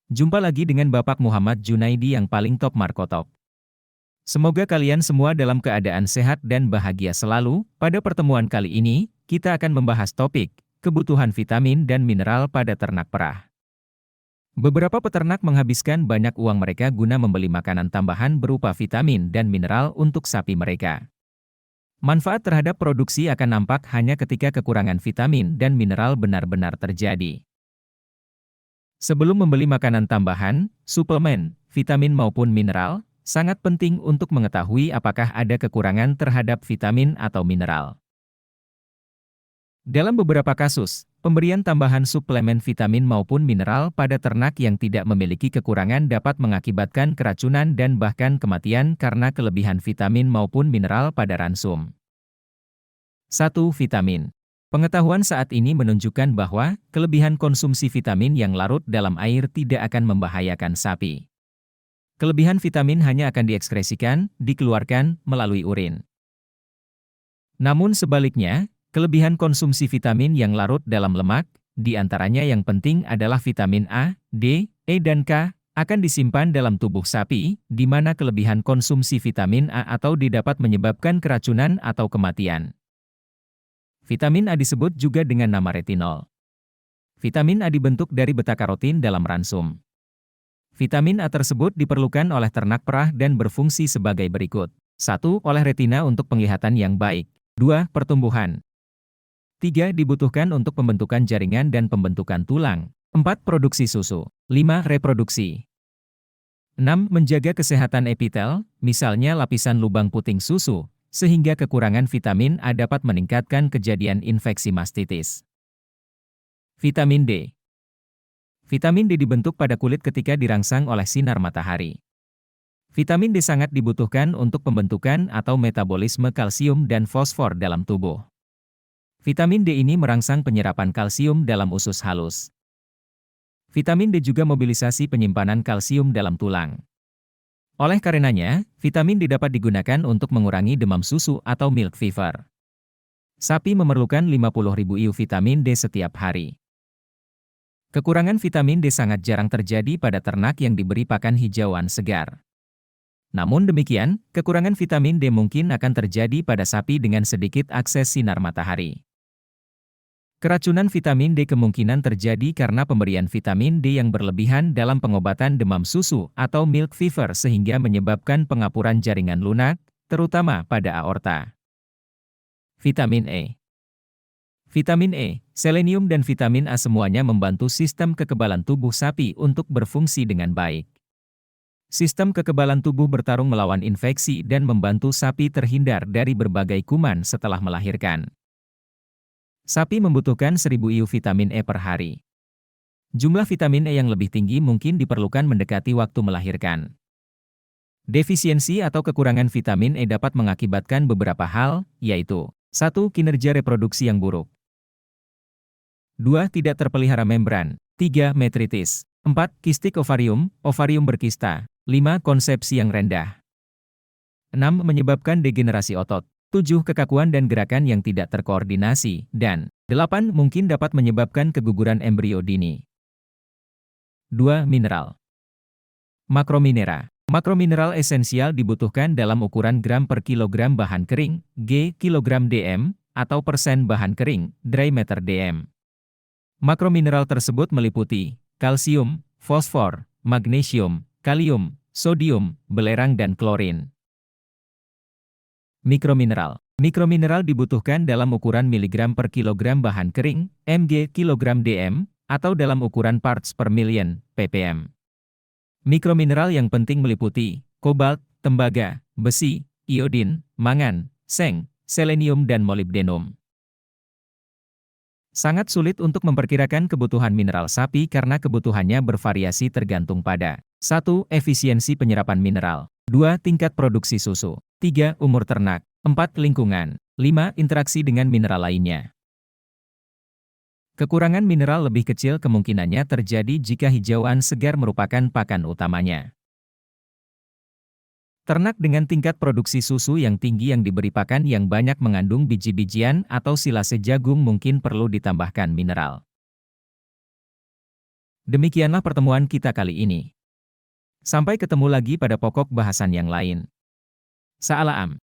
Jumpa lagi dengan Bapak Muhammad Junaidi yang paling top Markotop. Semoga kalian semua dalam keadaan sehat dan bahagia selalu. Pada pertemuan kali ini, kita akan membahas topik kebutuhan vitamin dan mineral pada ternak perah. Beberapa peternak menghabiskan banyak uang mereka guna membeli makanan tambahan berupa vitamin dan mineral untuk sapi mereka. Manfaat terhadap produksi akan nampak hanya ketika kekurangan vitamin dan mineral benar-benar terjadi. Sebelum membeli makanan tambahan, suplemen, vitamin maupun mineral, sangat penting untuk mengetahui apakah ada kekurangan terhadap vitamin atau mineral. Dalam beberapa kasus, pemberian tambahan suplemen vitamin maupun mineral pada ternak yang tidak memiliki kekurangan dapat mengakibatkan keracunan dan bahkan kematian karena kelebihan vitamin maupun mineral pada ransum. 1. Vitamin. Pengetahuan saat ini menunjukkan bahwa kelebihan konsumsi vitamin yang larut dalam air tidak akan membahayakan sapi. Kelebihan vitamin hanya akan diekskresikan, dikeluarkan melalui urin. Namun sebaliknya, kelebihan konsumsi vitamin yang larut dalam lemak, di antaranya yang penting adalah vitamin A, D, E dan K, akan disimpan dalam tubuh sapi, di mana kelebihan konsumsi vitamin A atau D dapat menyebabkan keracunan atau kematian. Vitamin A disebut juga dengan nama retinol. Vitamin A dibentuk dari beta-karotin dalam ransum. Vitamin A tersebut diperlukan oleh ternak perah dan berfungsi sebagai berikut. 1. Oleh retina untuk penglihatan yang baik. 2. Pertumbuhan. 3. Dibutuhkan untuk pembentukan jaringan dan pembentukan tulang. 4. Produksi susu. 5. Reproduksi. 6. Menjaga kesehatan epitel, misalnya lapisan lubang puting susu, sehingga kekurangan vitamin A dapat meningkatkan kejadian infeksi mastitis. Vitamin D. Vitamin D dibentuk pada kulit ketika dirangsang oleh sinar matahari. Vitamin D sangat dibutuhkan untuk pembentukan atau metabolisme kalsium dan fosfor dalam tubuh. Vitamin D ini merangsang penyerapan kalsium dalam usus halus. Vitamin D juga mobilisasi penyimpanan kalsium dalam tulang. Oleh karenanya, vitamin D dapat digunakan untuk mengurangi demam susu atau milk fever. Sapi memerlukan 50.000 IU vitamin D setiap hari. Kekurangan vitamin D sangat jarang terjadi pada ternak yang diberi pakan hijauan segar. Namun demikian, kekurangan vitamin D mungkin akan terjadi pada sapi dengan sedikit akses sinar matahari. Keracunan vitamin D kemungkinan terjadi karena pemberian vitamin D yang berlebihan dalam pengobatan demam susu atau milk fever sehingga menyebabkan pengapuran jaringan lunak, terutama pada aorta. Vitamin E. Vitamin E, selenium dan vitamin A semuanya membantu sistem kekebalan tubuh sapi untuk berfungsi dengan baik. Sistem kekebalan tubuh bertarung melawan infeksi dan membantu sapi terhindar dari berbagai kuman setelah melahirkan. Sapi membutuhkan 1000 IU vitamin E per hari. Jumlah vitamin E yang lebih tinggi mungkin diperlukan mendekati waktu melahirkan. Defisiensi atau kekurangan vitamin E dapat mengakibatkan beberapa hal, yaitu 1. Kinerja reproduksi yang buruk. 2. Tidak terpelihara membran. 3. Metritis. 4. Kistik ovarium, ovarium berkista. 5. Konsepsi yang rendah. 6. Menyebabkan degenerasi otot. 7. Kekakuan dan gerakan yang tidak terkoordinasi, dan 8. Mungkin dapat menyebabkan keguguran embrio dini. 2. Mineral. Makrominera. Makromineral esensial dibutuhkan dalam ukuran gram per kilogram bahan kering, G, kilogram dm, atau persen bahan kering, dry matter dm. Makromineral tersebut meliputi kalsium, fosfor, magnesium, kalium, sodium, belerang dan klorin. Mikromineral. Mikromineral dibutuhkan dalam ukuran miligram per kilogram bahan kering, mg kilogram dm, atau dalam ukuran parts per million, ppm. Mikromineral yang penting meliputi kobalt, tembaga, besi, iodin, mangan, seng, selenium dan molibdenum. Sangat sulit untuk memperkirakan kebutuhan mineral sapi karena kebutuhannya bervariasi tergantung pada 1. Efisiensi penyerapan mineral. 2. Tingkat produksi susu. 3. Umur ternak. 4. Lingkungan. 5. Interaksi dengan mineral lainnya. Kekurangan mineral lebih kecil kemungkinannya terjadi jika hijauan segar merupakan pakan utamanya. Ternak dengan tingkat produksi susu yang tinggi yang diberi pakan yang banyak mengandung biji-bijian atau silase jagung mungkin perlu ditambahkan mineral. Demikianlah pertemuan kita kali ini. Sampai ketemu lagi pada pokok bahasan yang lain. Salam.